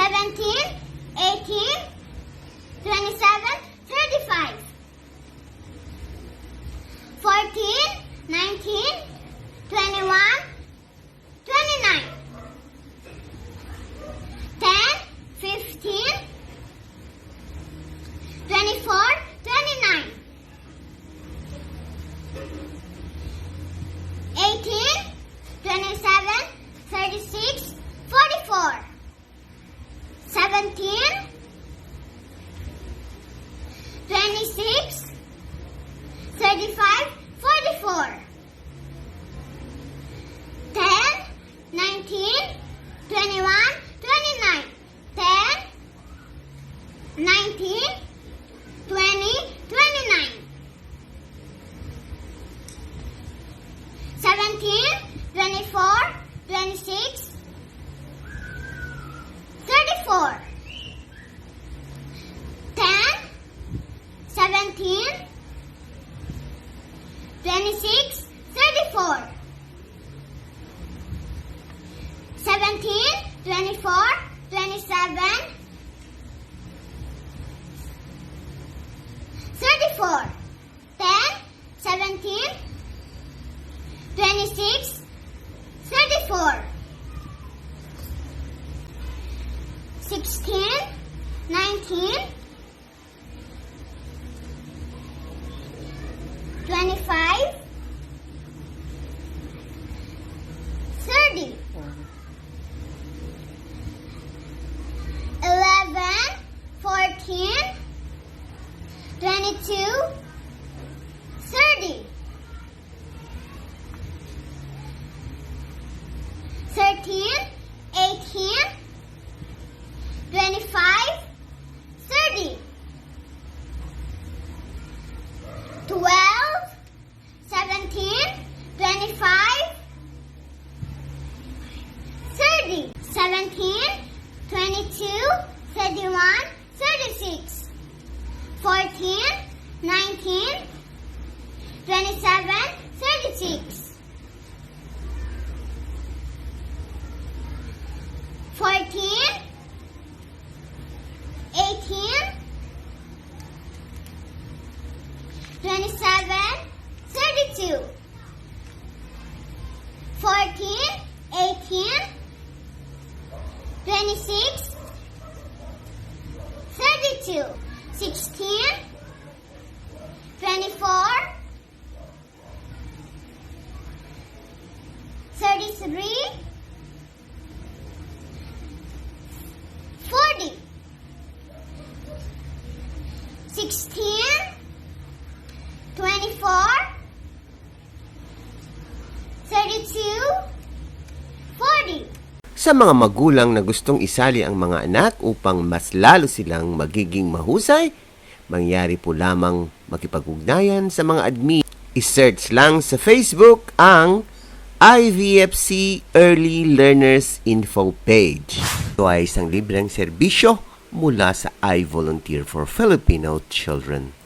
17, 18, 27, 35. 14, 19, 21, 29. 10, 15, 24, 29. 18, 27, 36, 44. 17, 26, 35, 44. 10, 19, 21, 29. 10, 19, 20, 29. 17, 24, 26, 34. 10, 17, 26, 34. 17, 24, 27, 34. 10, 17, 26, 34. 16, 19, 25, 30. 11, 14, 22, 30. 13, 18, 25, 30. 12, 17, 25, 30. 17, 22, 31, 36. 14, 19, 27, 36. 14, 18, 27, 32. 14, 18, 26, 32. 16, 24, 33, 40. 16, 24, 32, 40. Sa mga magulang na gustong isali ang mga anak upang mas lalo silang magiging mahusay, mangyari po lamang makipag-ugnayan sa mga admin. I-search lang sa Facebook ang IVFC Early Learners Info page. Ito ay isang libreng serbisyo mula sa I Volunteer for Filipino Children.